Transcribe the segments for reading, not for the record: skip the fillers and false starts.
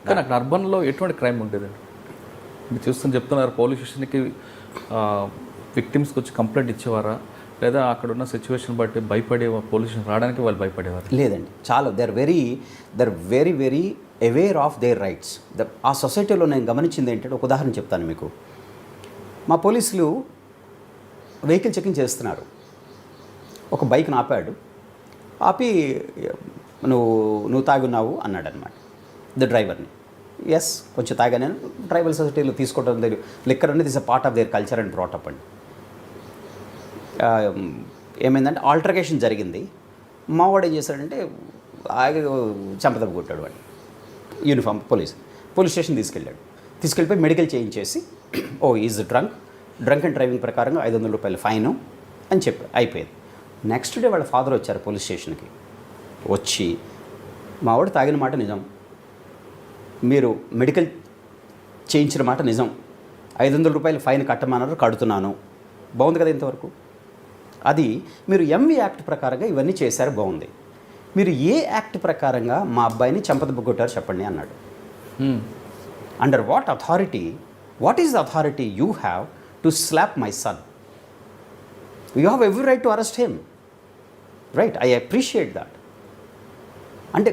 కానీ అక్కడ అర్బన్లో ఎటువంటి క్రైమ్ ఉండేదండి? మీరు చూస్తుని చెప్తున్నారు పోలీస్ స్టేషన్కి విక్టిమ్స్కి వచ్చి కంప్లైంట్ ఇచ్చేవారా, లేదా అక్కడ ఉన్న సిచ్యువేషన్ బట్టి భయపడే పోలీస్ స్టేషన్ రావడానికి వాళ్ళు భయపడేవారు? లేదండి, చాలా they're very very aware of their rights. ఆ సొసైటీలో నేను గమనించింది ఏంటంటే, ఒక ఉదాహరణ చెప్తాను మీకు. మా పోలీసులు వెహికల్ చెకింగ్ చేస్తున్నారు. ఒక బైక్ని ఆపాడు. ఆపి నువ్వు తాగున్నావు అన్నాడు అనమాట ద డ్రైవర్ని. ఎస్, కొంచెం తాగాను. ట్రైబల్ సొసైటీలో తీసుకోవడం లేదు, లిక్కర్ అనేది is a part of their culture and brought up అండి. ఏమైందంటే ఆల్టర్కేషన్ జరిగింది. మావాడు ఏం చేశాడంటే ఆగి చంపదెబ్బ కొట్టాడు వాడు. యూనిఫామ్ పోలీస్ స్టేషన్ తీసుకెళ్ళిపోయి మెడికల్ చేయించేసి, oh is drunk and driving ప్రకారంగా 500 రూపాయలు ఫైను అని చెప్పి అయిపోయింది. నెక్స్ట్ డే వాళ్ళ ఫాదర్ వచ్చారు పోలీస్ స్టేషన్కి. వచ్చి మావాడు తాగిన మాట నిజం, మీరు మెడికల్ చేయించిన మాట నిజం, 500 రూపాయలు ఫైన్ కట్టమన్నారు, కడుతున్నాను. బాగుంది కదా ఇంతవరకు? అది మీరు ఎంవి యాక్ట్ ప్రకారంగా ఇవన్నీ చేశారు, బాగుంది. మీరు ఏ యాక్ట్ ప్రకారంగా మా అబ్బాయిని చంపదెబ్బ కొట్టారు చెప్పండి అన్నాడు. Under what authority, what is the authority you have to slap my son? You have every right to arrest him, right? I appreciate that. అంటే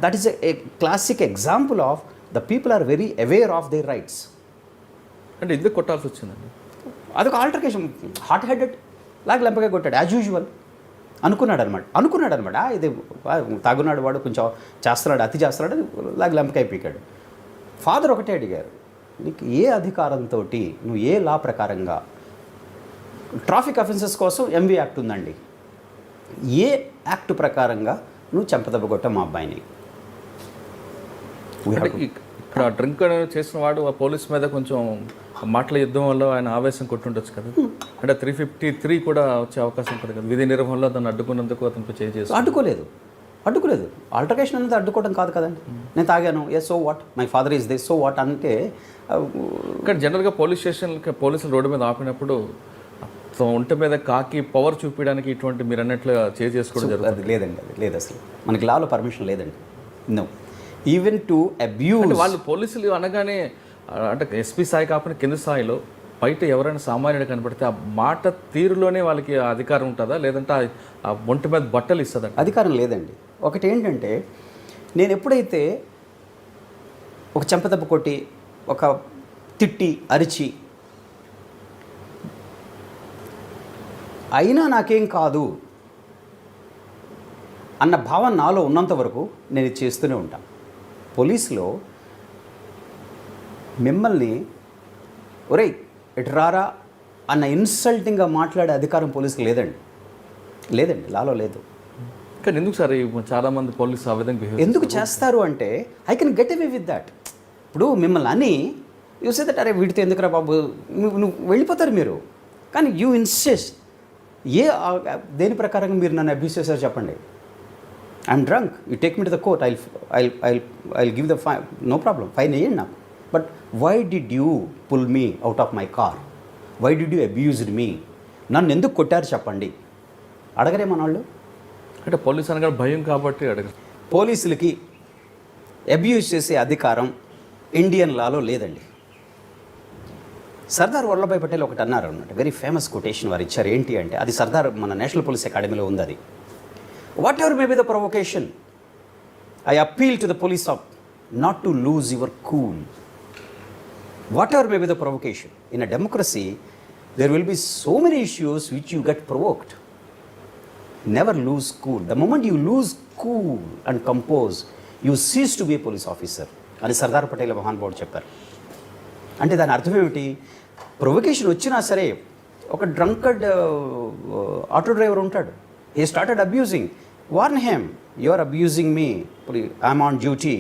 that is a classic example of the people are very aware of their rights. అంటే ఎందుకు కొట్టాల్సి వచ్చిందండి? అదొక altercation, hot headed లాగా లెంపగా కొట్టాడు as usual. అనుకున్నాడు అనమాట ఇది తాగున్నాడు వాడు, కొంచెం చేస్తున్నాడు, అతి చేస్తున్నాడు, లాగా లెంపకాయ పీకాడు. ఫాదర్ ఒకటే అడిగారు, నీకు ఏ అధికారంతో, నువ్వు ఏ లా ప్రకారంగా, ట్రాఫిక్ అఫెన్సెస్ కోసం ఎంవి యాక్ట్ ఉందండి, ఏ యాక్ట్ ప్రకారంగా నువ్వు చంపదెబ్బ కొట్టావు మా అబ్బాయిని? ఇక్కడ డ్రింక్ చేసిన వాడు ఆ పోలీస్ మీద కొంచెం మాటల యుద్ధం వల్ల ఆయన ఆవేశం కొట్టుండొచ్చు కదా. అంటే 353 కూడా వచ్చే అవకాశం ఉంటుంది కదా. విధి నిర్వహణలో దాన్ని అడ్డుకున్నందుకు అతను చేసి అడ్డుకోలేదు. ఆల్టర్కేషన్ అనేది అడ్డుకోవడం కాదు కదండి. నేను తాగాను, eh so what, my father is they, so what అంటే. ఇక్కడ జనరల్గా పోలీసులు రోడ్డు మీద ఆపినప్పుడు ఒంటి మీద కాకి పవర్ చూపించడానికి ఇటువంటి మీరు అన్నట్లు చేసుకోవడం జరుగుతుంది. లేదు అసలు మనకి లాలో పర్మిషన్ లేదండి. No, even to abuse. వాళ్ళు పోలీసులు అనగానే అంటే ఎస్పీ స్థాయి కాకుండా కింద స్థాయిలో బయట ఎవరైనా సామాన్యుడు కనబడితే ఆ మాట తీరులోనే వాళ్ళకి అధికారం ఉంటుందా, లేదంటే ఆ ఒంటి మీద బట్టలు ఇస్తుందా? అధికారం లేదండి. ఒకటి ఏంటంటే, నేను ఎప్పుడైతే ఒక చెంపదెబ్బ కొట్టి, ఒక తిట్టి, అరిచి, అయినా నాకేం కాదు అన్న భావన నాలో ఉన్నంత వరకు నేను ఇది చేస్తూనే ఉంటాను. పోలీసులో మిమ్మల్ని ఒరేయ్ ఇటు రారా అన్న ఇన్సల్టింగ్గా మాట్లాడే అధికారం పోలీసుకి లేదండి, లాలో లేదు. కానీ ఎందుకు సార్ చాలామంది పోలీసు ఆ విధంగా ఎందుకు చేస్తారు అంటే, I can get away with that. ఇప్పుడు మిమ్మల్ని అని యూ సే దట్, అరే వీడితో ఎందుకురా బాబు, నువ్వు వెళ్ళిపోతారు మీరు. కానీ యూ ఇన్సిస్ట్, దేని ప్రకారంగా మీరు నన్ను అబ్యూస్ చేశారు చెప్పండి. I'm drunk, you take me to the court, I give the fine, no problem, fine వేయండి నాకు. But why did you pull me out of my car? Why did you abused me? నన్ను ఎందుకు కొట్టారు చెప్పండి. అడగరే మన వాళ్ళు. అంటే పోలీసు అనగా భయం కాబట్టి అడగరు. పోలీసులకి అబ్యూజ్ చేసే అధికారం ఇండియన్ లాలో లేదండి. సర్దార్ వల్లభాయ్ పటేల్ ఒకటి అన్నారు అన్నమాట, వెరీ ఫేమస్ కొటేషన్ వారు ఇచ్చారు. ఏంటి అంటే, అది సర్దార్ మన నేషనల్ పోలీస్ అకాడమీలో ఉంది. అది, what ever may be the provocation, I appeal to the police of not to lose your cool. Whatever may be the provocation, in a democracy, there will be so many issues which you get provoked. Never lose cool. The moment you lose cool and compose, you cease to be a police officer. అని సర్దార్ పటేల్ మహానుభావుడు చెప్పారు. అంటే దాని అర్థం ఏమిటి? Provocation వచ్చినా సరే, ఒక డ్రంకర్డ్ ఆటో డ్రైవర్ ఉంటాడు, he started abusing, warn him, you are abusing me, I am on duty,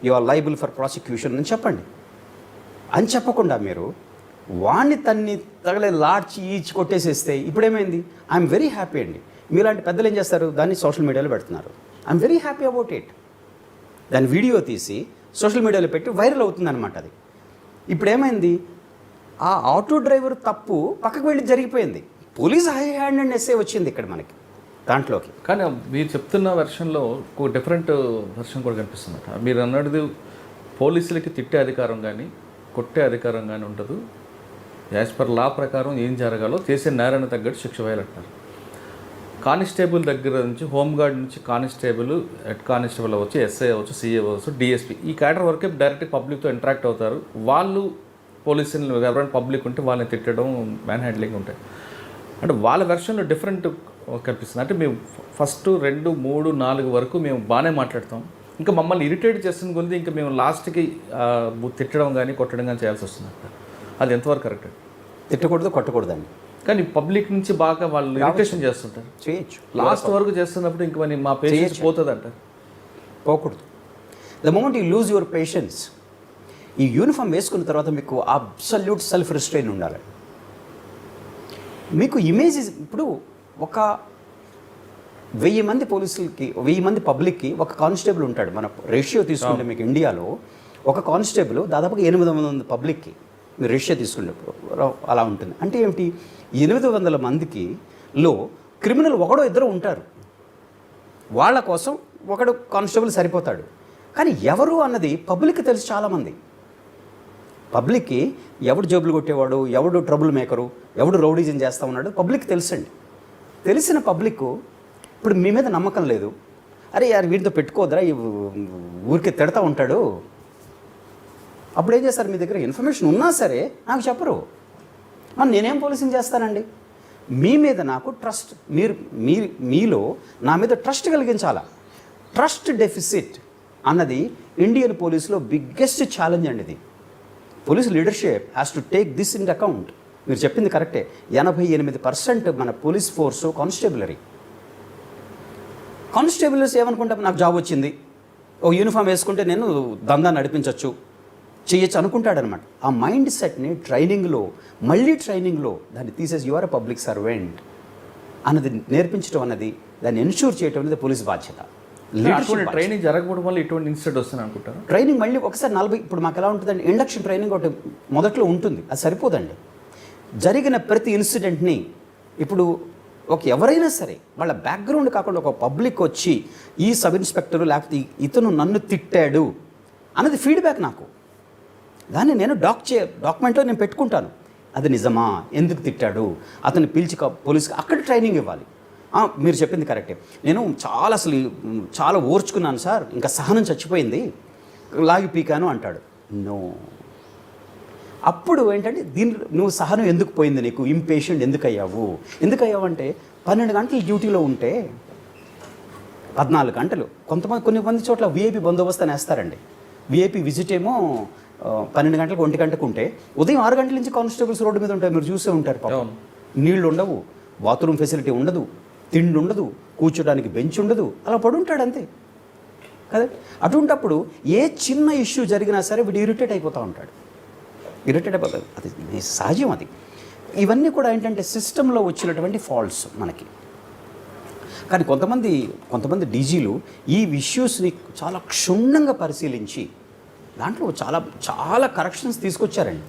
you are liable for prosecution అని చెప్పండి. అని చెప్పకుండా మీరు వాణ్ణి తగలే లాడ్చి ఈచి కొట్టేసేస్తే ఇప్పుడేమైంది? ఐఎమ్ వెరీ హ్యాపీ అండి. మీలాంటి పెద్దలు ఏం చేస్తారు, దాన్ని సోషల్ మీడియాలో పెడుతున్నారు. I'm very happy about it. దాని వీడియో తీసి సోషల్ మీడియాలో పెట్టి వైరల్ అవుతుంది అనమాట. అది ఇప్పుడు ఏమైంది, ఆ ఆటో డ్రైవర్ తప్పు పక్కకు వెళ్ళి జరిగిపోయింది. Police high hand and SA వచ్చింది ఇక్కడ మనకి దాంట్లోకి. కానీ మీరు చెప్తున్న వెర్షన్లో ఒక డిఫరెంట్ వెర్షన్ కూడా కనిపిస్తుంది. మీరు అన్నది పోలీసులకి తిట్టే అధికారం కానీ కొట్టే అధికారం కానీ ఉండదు. యాజ్ పర్ లా ప్రకారం ఏం జరగాలో చేసే నేరాన్ని తగ్గట్టు శిక్ష వేయాలంటారు. కానిస్టేబుల్ దగ్గర నుంచి హోంగార్డ్ నుంచి కానిస్టేబుల్, హెడ్ కానిస్టేబుల్ అవ్వచ్చు, ఎస్ఐ అవ్వచ్చు, సిఏ అవ్వచ్చు, డిఎస్పీ, ఈ క్యాడర్ వరకే డైరెక్ట్గా పబ్లిక్తో ఇంటరాక్ట్ అవుతారు. వాళ్ళు పోలీసులు ఎవరైనా పబ్లిక్ ఉంటే వాళ్ళని తిట్టడం, మ్యాన్ హ్యాండ్లింగ్ ఉంటాయి. అంటే వాళ్ళ వెర్షన్లో డిఫరెంట్ కనిపిస్తుంది. అంటే మేము ఫస్ట్ 2, 3, 4 వరకు మేము బాగానే మాట్లాడతాం. ఇంకా మమ్మల్ని ఇరిటేట్ చేస్తున్న కొద్ది ఇంకా మేము లాస్ట్కి తిట్టడం కానీ కొట్టడం కానీ చేయాల్సి వస్తుంది. అది ఎంతవరకు కరెక్ట్? తిట్టకూడదు, కొట్టకూడదండి. కానీ పబ్లిక్ నుంచి బాగా వాళ్ళు ఇరిటేషన్ చేస్తుంటారు. చేయొచ్చు. లాస్ట్ వరకు చేస్తున్నప్పుడు ఇంక మరి మా పేషెన్స్ పోతుంది అంటారు. పోకూడదు. The moment you lose your patience, ఈ యూనిఫామ్ వేసుకున్న తర్వాత మీకు అబ్సల్యూట్ సెల్ఫ్ రిస్ట్రెయిన్ ఉండాలి. మీకు ఇమేజ్ ఇప్పుడు ఒక 1000 మంది పోలీసులకి, 1000 మంది పబ్లిక్కి ఒక కానిస్టేబుల్ ఉంటాడు. మన రేషియో తీసుకుంటే మీకు ఇండియాలో ఒక కానిస్టేబుల్ దాదాపుగా 800 మంది పబ్లిక్కి మీరు రేషియో తీసుకుంటే అలా ఉంటుంది. అంటే ఏమిటి, 800 మందికి లో క్రిమినల్ ఒకడో ఇద్దరు ఉంటారు. వాళ్ళ కోసం ఒకడు కానిస్టేబుల్ సరిపోతాడు. కానీ ఎవరు అన్నది పబ్లిక్కి తెలుసు. చాలామంది పబ్లిక్కి ఎవడు జేబులు కొట్టేవాడు, ఎవడు ట్రబుల్ మేకరు, ఎవడు రౌడీజం చేస్తూ ఉన్నాడు పబ్లిక్ తెలుసండి. తెలిసిన పబ్లిక్ ఇప్పుడు మీ మీద నమ్మకం లేదు. అరే యార్ వీటితో పెట్టుకోదరా, ఊరికే తిడతా ఉంటాడు. అప్పుడు ఏం చేస్తారు, మీ దగ్గర ఇన్ఫర్మేషన్ ఉన్నా సరే నాకు చెప్పరు. మరి నేనేం పోలీసింగ్ చేస్తానండి? మీ మీద నాకు ట్రస్ట్, మీలో నా మీద ట్రస్ట్ కలిగించాలా. ట్రస్ట్ డెఫిసిట్ అన్నది ఇండియన్ పోలీసులో బిగ్గెస్ట్ ఛాలెంజ్ అండి. ఇది police leadership has to take this in account. మీరు చెప్పింది కరెక్టే. 88% మన పోలీస్ ఫోర్సు కానిస్టేబుల్స్ ఏమనుకుంటాం, నాకు జాబ్ వచ్చింది, ఓ యూనిఫామ్ వేసుకుంటే నేను దందా నడిపించవచ్చు, చేయొచ్చు అనుకుంటాడనమాట. ఆ మైండ్ సెట్ని ట్రైనింగ్లో దాన్ని తీసేసి you are a public servant అన్నది నేర్పించడం అన్నది, దాన్ని ఎన్ష్యూర్ చేయడం అనేది పోలీస్ బాధ్యత. ట్రైనింగ్ జరగకపోవడం వల్ల ఇటువంటి ఇన్సిడెంట్ వస్తుంది అనుకుంటారు. ట్రైనింగ్ మళ్ళీ ఒకసారి 40 ఇప్పుడు మాకు ఎలా ఉంటుందండి, ఇండక్షన్ ట్రైనింగ్ ఒకటి మొదట్లో ఉంటుంది, అది సరిపోదండి. జరిగిన ప్రతి ఇన్సిడెంట్ని ఇప్పుడు ఎవరైనా సరే వాళ్ళ బ్యాక్గ్రౌండ్ కాకుండా ఒక పబ్లిక్ వచ్చి ఈ సబ్ ఇన్స్పెక్టరు లేకపోతే ఇతను నన్ను తిట్టాడు అన్నది ఫీడ్బ్యాక్ నాకు, దాన్ని నేను డాక్యుమెంట్లో నేను పెట్టుకుంటాను. అది నిజమా, ఎందుకు తిట్టాడు, అతన్ని పిలిచి పోలీస్కి అక్కడ ట్రైనింగ్ ఇవ్వాలి. మీరు చెప్పింది కరెక్టే. నేను చాలా ఓర్చుకున్నాను సార్, ఇంకా సహనం చచ్చిపోయింది, లాగి పీకాను అంటాడు. నో, అప్పుడు ఏంటంటే నువ్వు సహనం ఎందుకు పోయింది, నీకు ఇంపేషెంట్ ఎందుకు అయ్యావు అంటే 12 గంటలు డ్యూటీలో ఉంటే 14 గంటలు, కొన్ని చోట్ల విఐపి బందోబస్తు అని వేస్తారండి. విఐపి విజిట్ ఏమో 12 గంటలకు 1 గంటకు ఉంటే ఉదయం 6 గంటల నుంచి కానిస్టేబుల్స్ రోడ్డు మీద ఉంటారు, మీరు చూసే ఉంటారు. పాపం నీళ్లు ఉండవు, బాత్రూమ్ ఫెసిలిటీ ఉండదు, తిండి ఉండదు, కూర్చోడానికి బెంచ్ ఉండదు, అలా పడుంటాడు అంతే కదా. అటువంటప్పుడు ఏ చిన్న ఇష్యూ జరిగినా సరే వీడు ఇరిటేట్ అయిపోతూ ఉంటాడు. అది సహజం. అది ఇవన్నీ కూడా ఏంటంటే సిస్టంలో వచ్చినటువంటి ఫాల్ట్స్ మనకి. కానీ కొంతమంది డీజీలు ఈ ఇష్యూస్ని చాలా క్షుణ్ణంగా పరిశీలించి దాంట్లో చాలా కరెక్షన్స్ తీసుకొచ్చారండి.